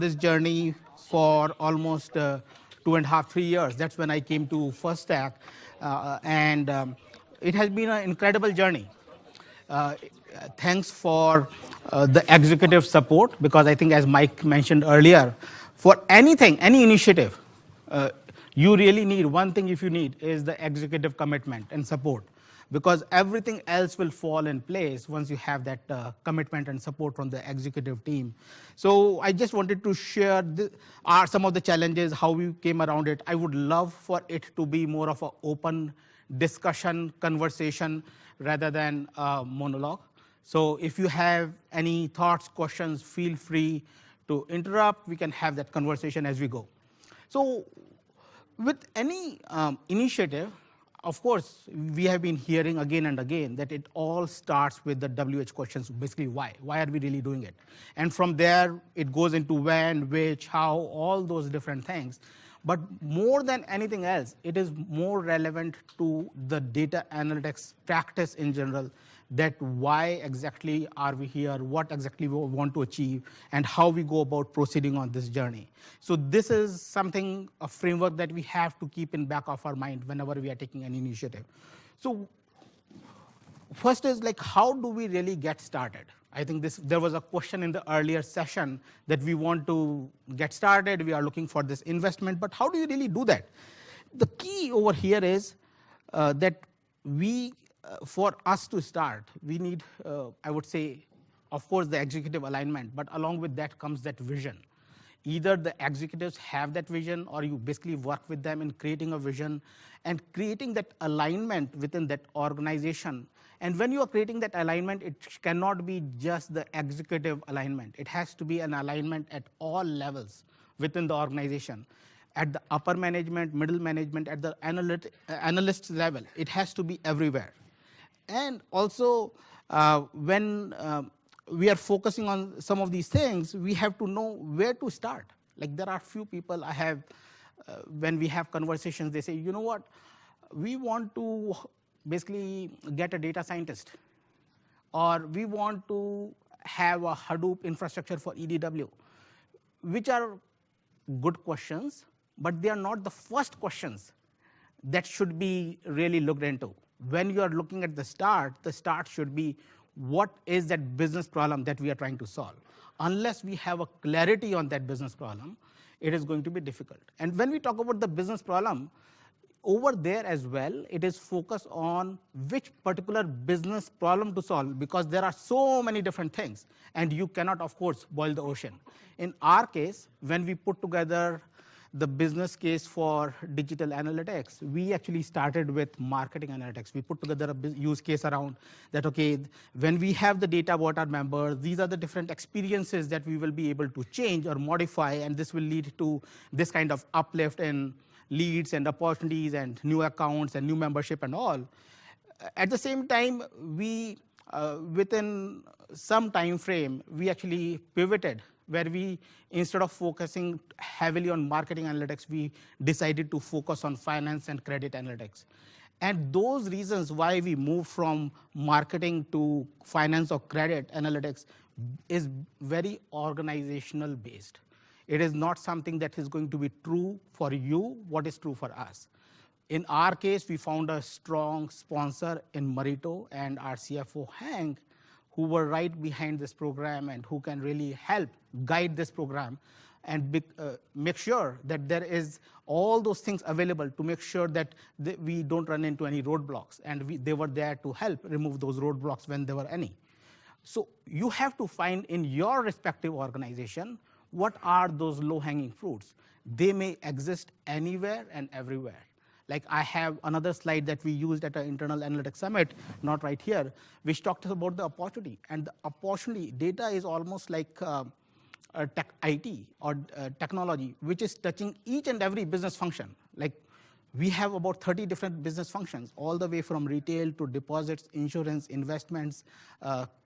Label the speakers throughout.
Speaker 1: this journey for almost 2.5, 3 years. That's when I came to First Stack, and it has been an incredible journey. Uh, Thanks for the executive support, because I think, as Mike mentioned earlier, for anything, any initiative, uh, you really need one thing. If you need is the executive commitment and support, because everything else will fall in place once you have that commitment and support from the executive team. So I just wanted to share are some of the challenges, how we came around it. I would love for it to be more of an open discussion, conversation, rather than a monologue. So if you have any thoughts, questions, feel free to interrupt. We can have that conversation as we go. So with any initiative, of course, we have been hearing again and again that it all starts with the WH questions, basically why. Why are we really doing it? And from there, it goes into when, which, how, all those different things. But more than anything else, it is more relevant to the data analytics practice in general, that why exactly are we here, what exactly we want to achieve, and how we go about proceeding on this journey. So this is something, a framework that we have to keep in back of our mind whenever we are taking an initiative. So first is like, how do we really get started? I think there was a question in the earlier session that we want to get started, we are looking for this investment, but how do you really do that? The key over here is that for us to start, we need, I would say, of course, the executive alignment, but along with that comes that vision. Either the executives have that vision, or you basically work with them in creating a vision and creating that alignment within that organization. And when you are creating that alignment, it cannot be just the executive alignment. It has to be an alignment at all levels within the organization, at the upper management, middle management, at the analyst level. It has to be everywhere. And also, when we are focusing on some of these things, we have to know where to start. Like, there are few people I have, when we have conversations, they say, you know what, we want to basically get a data scientist, or we want to have a Hadoop infrastructure for EDW, which are good questions, but they are not the first questions that should be really looked into. When you are looking at the start should be, what is that business problem that we are trying to solve? Unless we have a clarity on that business problem, it is going to be difficult. And when we talk about the business problem, over there as well, it is focused on which particular business problem to solve, because there are so many different things, and you cannot, of course, boil the ocean. In our case, when we put together the business case for digital analytics, we actually started with marketing analytics. We put together a use case around that, okay, when we have the data about our members, these are the different experiences that we will be able to change or modify, and this will lead to this kind of uplift in leads and opportunities and new accounts and new membership and all. At the same time, we, within some time frame, we actually pivoted, where we, instead of focusing heavily on marketing analytics, we decided to focus on finance and credit analytics. And those reasons why we moved from marketing to finance or credit analytics is very organizational based. It is not something that is going to be true for you, what is true for us. In our case, we found a strong sponsor in Marito and our CFO, Hank, who were right behind this program and who can really help guide this program and make sure that there is all those things available to make sure that we don't run into any roadblocks. And they were there to help remove those roadblocks when there were any. So you have to find in your respective organization, what are those low-hanging fruits? They may exist anywhere and everywhere. Like, I have another slide that we used at our internal analytics summit, not right here, which talked about the opportunity. And the opportunity, data is almost like IT or technology, which is touching each and every business function. Like, we have about 30 different business functions, all the way from retail to deposits, insurance, investments,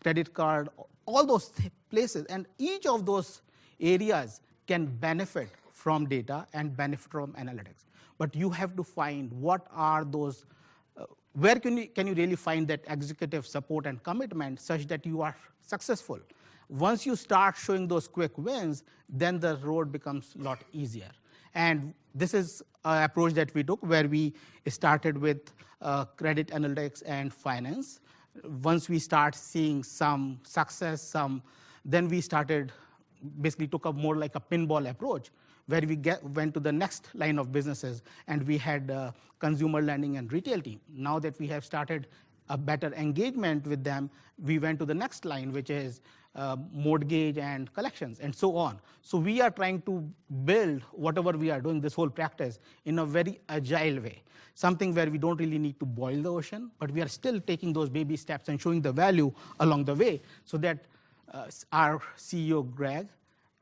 Speaker 1: credit card, all those places. And each of those areas can benefit from data and benefit from analytics. But you have to find what are those, where can you really find that executive support and commitment such that you are successful. Once you start showing those quick wins, then the road becomes a lot easier. And this is an approach that we took where we started with credit analytics and finance. Once we start seeing some success, then we started basically took a more like a pinball approach where we went to the next line of businesses, and we had consumer lending and retail team. Now that we have started a better engagement with them, we went to the next line, which is mortgage and collections, and so on. So we are trying to build whatever we are doing, this whole practice, in a very agile way, something where we don't really need to boil the ocean, but we are still taking those baby steps and showing the value along the way, so that our CEO, Greg,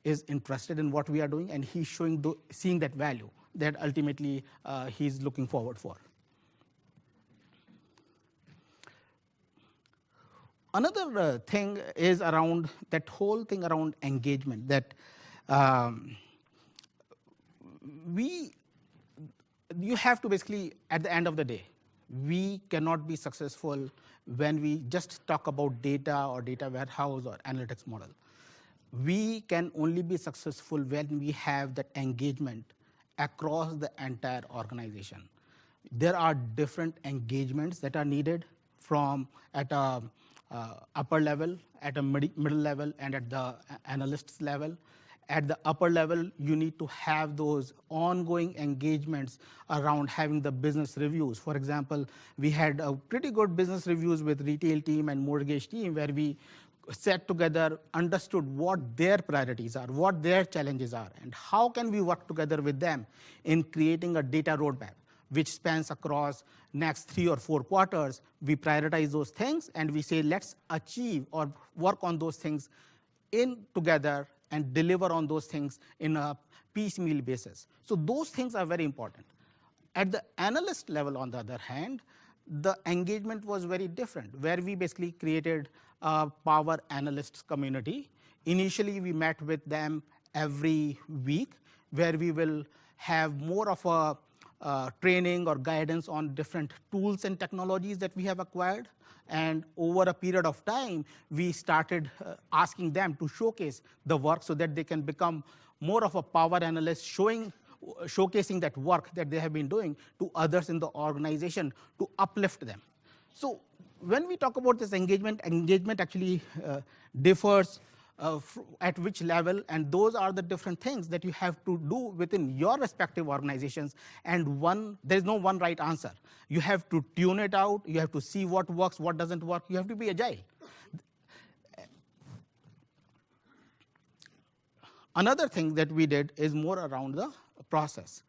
Speaker 1: is interested in what we are doing, and he's seeing that value that ultimately he's looking forward for. Another thing is around that whole thing around engagement, that you have to basically, at the end of the day, we cannot be successful when we just talk about data or data warehouse or analytics model. We can only be successful when we have that engagement across the entire organization. There are different engagements that are needed from at a upper level, at a middle level, and at the analysts level. At the upper level, you need to have those ongoing engagements around having the business reviews. For example, we had a pretty good business reviews with retail team and mortgage team where we sat together, understood what their priorities are, what their challenges are, and how can we work together with them in creating a data roadmap which spans across next 3 or 4 quarters. We prioritize those things and we say, let's achieve or work on those things in together and deliver on those things in a piecemeal basis. So those things are very important. At the analyst level, on the other hand, the engagement was very different, where we basically created a power analysts community. Initially, we met with them every week, where we will have more of a training or guidance on different tools and technologies that we have acquired. And over a period of time, we started asking them to showcase the work so that they can become more of a power analyst, showcasing that work that they have been doing to others in the organization to uplift them. So when we talk about this engagement actually differs at which level, and those are the different things that you have to do within your respective organizations, and there's no one right answer. You have to tune it out, you have to see what works, what doesn't work, you have to be agile. Another thing that we did is more around the process.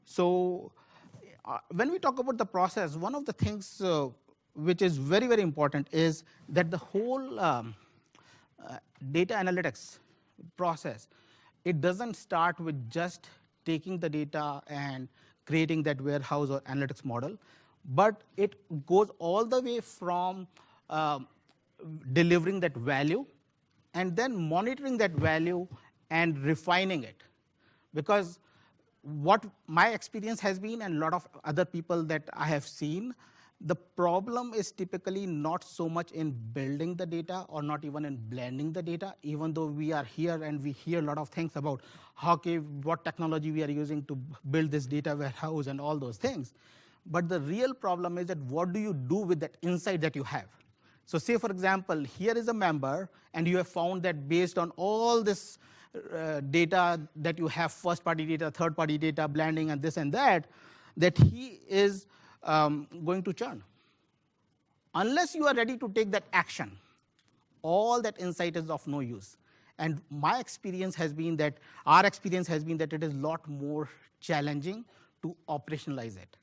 Speaker 1: So when we talk about the process, one of the things which is very, very important is that the whole data analytics process, it doesn't start with just taking the data and creating that warehouse or analytics model, but it goes all the way from delivering that value and then monitoring that value and refining it. Because what my experience has been, and a lot of other people that I have seen, the problem is typically not so much in building the data or not even in blending the data, even though we are here and we hear a lot of things about what technology we are using to build this data warehouse and all those things. But the real problem is that what do you do with that insight that you have? So say, for example, here is a member, and you have found that based on all this data that you have, first-party data, third-party data, blending, and this and that he is going to churn. Unless you are ready to take that action, all that insight is of no use. And our experience has been that it is a lot more challenging to operationalize it.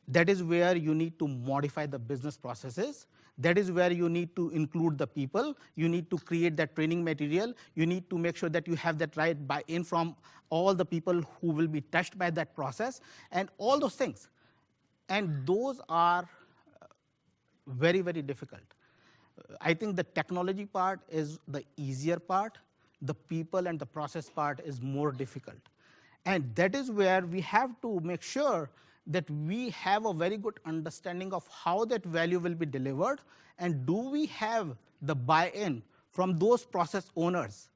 Speaker 1: That is where you need to modify the business processes. That is where you need to include the people. You need to create that training material. You need to make sure that you have that right buy-in from all the people who will be touched by that process, and all those things. And those are very, very difficult. I think the technology part is the easier part. The people and the process part is more difficult. And that is where we have to make sure that we have a very good understanding of how that value will be delivered, and do we have the buy-in from those process owners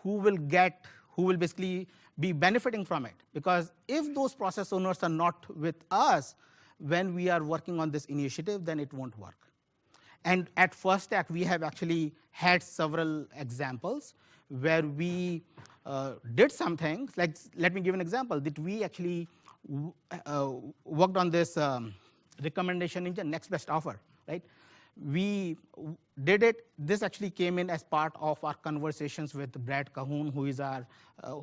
Speaker 1: who will basically be benefiting from it. Because if those process owners are not with us when we are working on this initiative, then it won't work. And at First Act, we have actually had several examples where we did some things. Like, let me give an example that we actually worked on this recommendation engine, next best offer, right? We did it. This actually came in as part of our conversations with Brad Cahoon, who is our,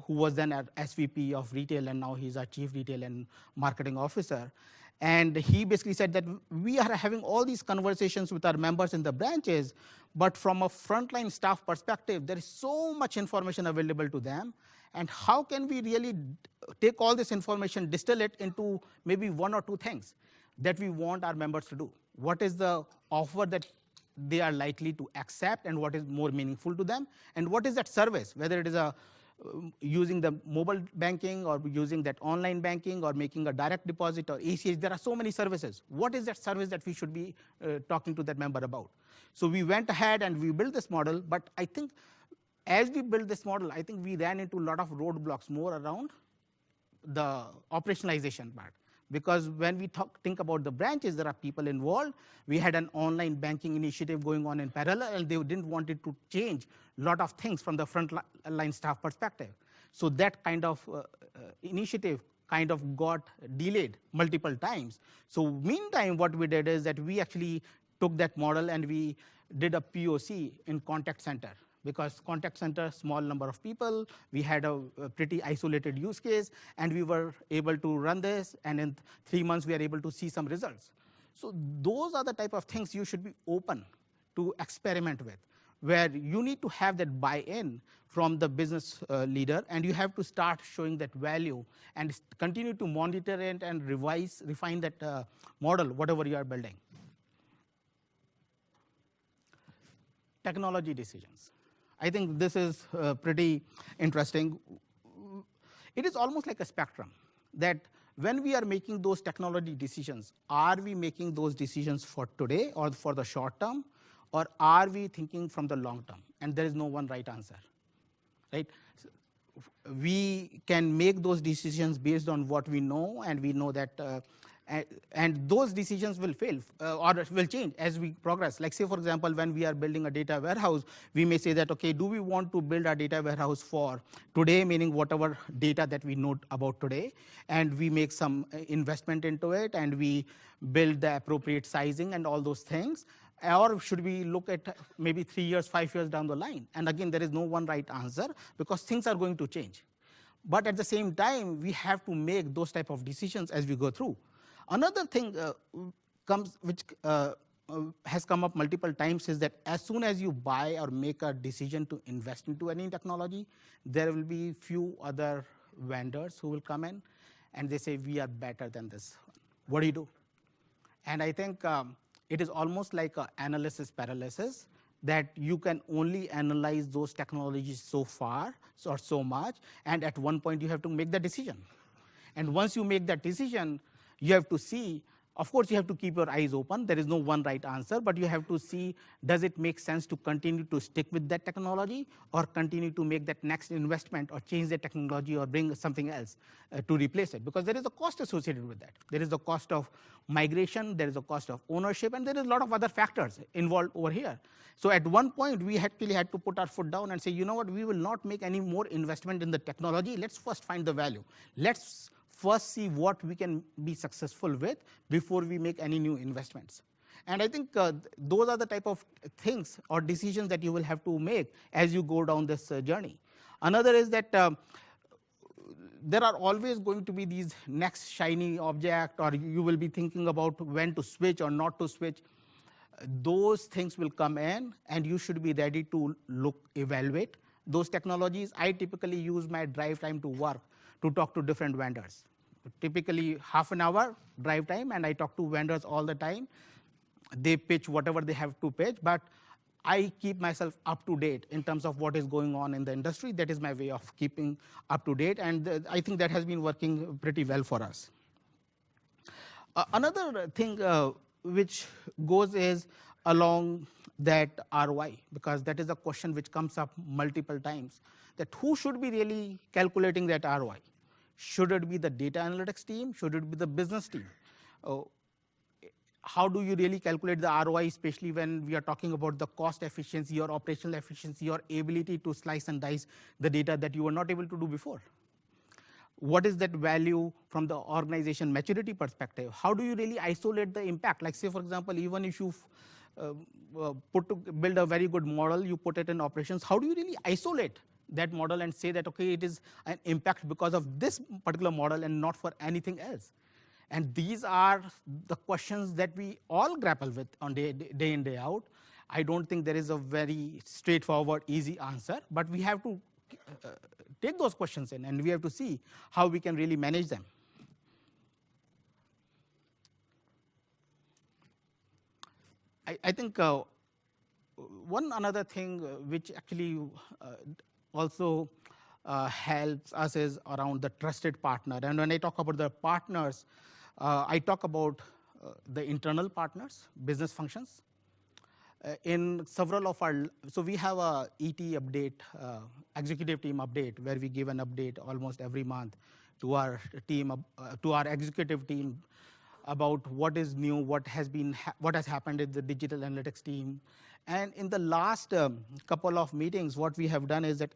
Speaker 1: who was then our SVP of retail, and now he's our Chief Retail and Marketing Officer. And he basically said that we are having all these conversations with our members in the branches, but from a frontline staff perspective, there is so much information available to them. And how can we really take all this information, distill it into maybe one or two things that we want our members to do? What is the offer that they are likely to accept, and what is more meaningful to them? And what is that service, whether it is using the mobile banking or using that online banking or making a direct deposit or ACH, there are so many services. What is that service that we should be talking to that member about? So we went ahead and we built this model, but I think as we built this model, I think we ran into a lot of roadblocks more around the operationalization part. Because when we think about the branches, there are people involved. We had an online banking initiative going on in parallel, and they didn't want it to change a lot of things from the front line staff perspective. So that kind of initiative kind of got delayed multiple times. So meantime, what we did is that we actually took that model and we did a POC in contact center. Because contact center, small number of people, we had a pretty isolated use case, and we were able to run this, and in 3 months we are able to see some results. So those are the type of things you should be open to experiment with, where you need to have that buy-in from the business leader, and you have to start showing that value and continue to monitor it and refine that model, whatever you are building. Technology decisions. I think this is pretty interesting. It is almost like a spectrum, that when we are making those technology decisions, are we making those decisions for today or for the short term, or are we thinking from the long term? And there is no one right answer, right? We can make those decisions based on what we know, and we know that and those decisions will fail or will change as we progress. Like, say, for example, when we are building a data warehouse, we may say that, okay, do we want to build a data warehouse for today, meaning whatever data that we know about today, and we make some investment into it, and we build the appropriate sizing and all those things, or should we look at maybe 3 years, 5 years down the line? And again, there is no one right answer, because things are going to change. But at the same time, we have to make those type of decisions as we go through. Another thing which has come up multiple times is that as soon as you buy or make a decision to invest into any technology, there will be few other vendors who will come in and they say, we are better than this. What do you do? And I think it is almost like an analysis paralysis, that you can only analyze those technologies so far or so much, and at one point you have to make the decision. And once you make that decision, you have to see, of course, you have to keep your eyes open. There is no one right answer, but you have to see, does it make sense to continue to stick with that technology, or continue to make that next investment, or change the technology, or bring something else to replace it? Because there is a cost associated with that. There is the cost of migration, there is a cost of ownership, and there is a lot of other factors involved over here. So at one point, we actually had to put our foot down and say, you know what, we will not make any more investment in the technology. Let's first find the value. Let's first see what we can be successful with before we make any new investments. And I think those are the type of things or decisions that you will have to make as you go down this journey. Another is that there are always going to be these next shiny object, or you will be thinking about when to switch or not to switch. Those things will come in, and you should be ready to evaluate those technologies. I typically use my drive time to work to talk to different vendors. Typically half an hour drive time, and I talk to vendors all the time. They pitch whatever they have to pitch, but I keep myself up to date in terms of what is going on in the industry. That is my way of keeping up to date, and I think that has been working pretty well for us. Another thing which goes is, along that ROI, because that is a question which comes up multiple times, that who should be really calculating that ROI? Should it be the data analytics team? Should it be the business team? Oh, how do you really calculate the ROI, especially when we are talking about the cost efficiency or operational efficiency or ability to slice and dice the data that you were not able to do before? What is that value from the organization maturity perspective? How do you really isolate the impact? Like, say, for example, even if you build a very good model, you put it in operations, how do you really isolate that model and say that, okay, it is an impact because of this particular model and not for anything else? And these are the questions that we all grapple with on day in, day out. I don't think there is a very straightforward, easy answer, but we have to take those questions in, and we have to see how we can really manage them. I think one another thing which actually also helps us is around the trusted partner. And when I talk about the partners, I talk about the internal partners, business functions. In several of our, so we have a ET update, executive team update, where we give an update almost every month to our team, to our executive team, about what is new, what has happened in the digital analytics team. And in the last couple of meetings, what we have done is that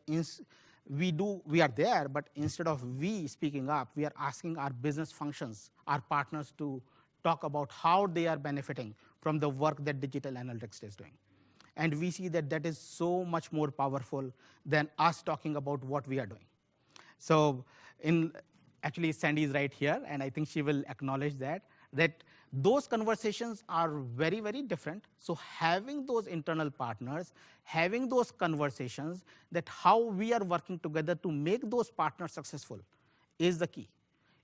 Speaker 1: we are there, but instead of we speaking up, we are asking our business functions, our partners, to talk about how they are benefiting from the work that digital analytics is doing. And we see that that is so much more powerful than us talking about what we are doing. So actually, Sandy is right here, and I think she will acknowledge that those conversations are very, very different. So having those internal partners, having those conversations, that how we are working together to make those partners successful is the key.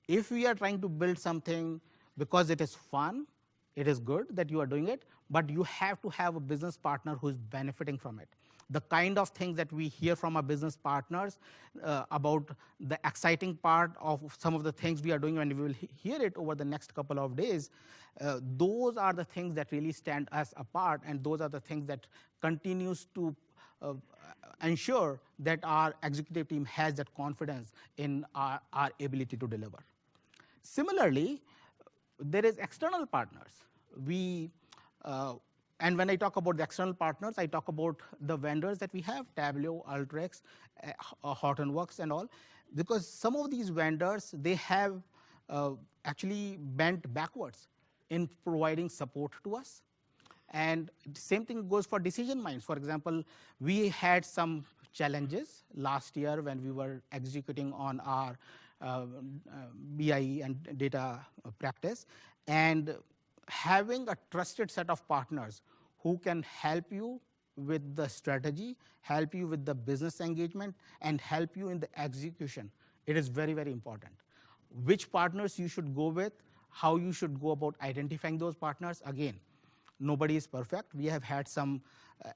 Speaker 1: If we are trying to build something because it is fun, it is good that you are doing it, but you have to have a business partner who is benefiting from it. The kind of things that we hear from our business partners about the exciting part of some of the things we are doing, and we will hear it over the next couple of days, those are the things that really stand us apart, and those are the things that continues to ensure that our executive team has that confidence in our ability to deliver. Similarly, there is external partners. And when I talk about the external partners, I talk about the vendors that we have, Tableau, Alteryx, Hortonworks, and all, because some of these vendors, they have actually bent backwards in providing support to us. And the same thing goes for Decision Minds. For example, we had some challenges last year when we were executing on our BI and data practice, and having a trusted set of partners who can help you with the strategy, help you with the business engagement, and help you in the execution. It is very, very important. Which partners you should go with, how you should go about identifying those partners. Again, nobody is perfect. We have had some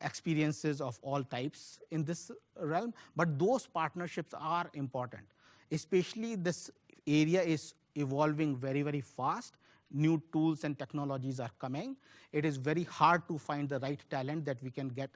Speaker 1: experiences of all types in this realm, but those partnerships are important. Especially this area is evolving very, very fast. New tools and technologies are coming. It is very hard to find the right talent that we can get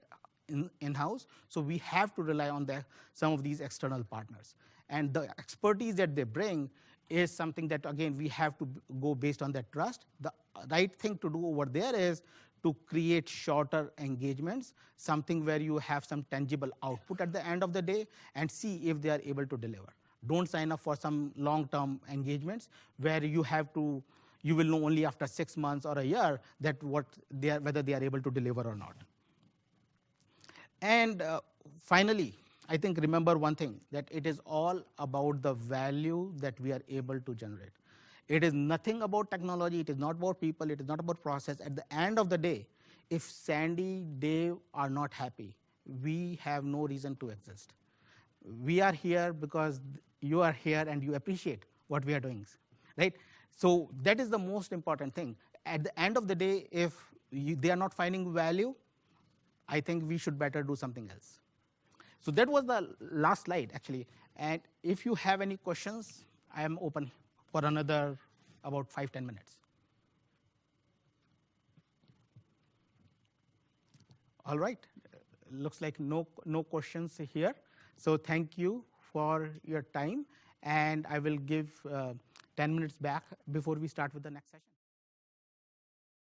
Speaker 1: in-house. So we have to rely on some of these external partners. And the expertise that they bring is something that, again, we have to go based on that trust. The right thing to do over there is to create shorter engagements, something where you have some tangible output at the end of the day, and see if they are able to deliver. Don't sign up for some long-term engagements where you will know only after 6 months or a year that whether they are able to deliver or not. And finally, I think remember one thing, that it is all about the value that we are able to generate. It is nothing about technology. It is not about people. It is not about process. At the end of the day, if Sandy, Dave are not happy, we have no reason to exist. We are here because you are here and you appreciate what we are doing, right? So that is the most important thing. At the end of the day, if they are not finding value, I think we should better do something else. So that was the last slide, actually. And if you have any questions, I am open for another about 5-10 minutes. All right. Looks like no questions here. So thank you for your time, and I will give 10 minutes back before we start with the next session.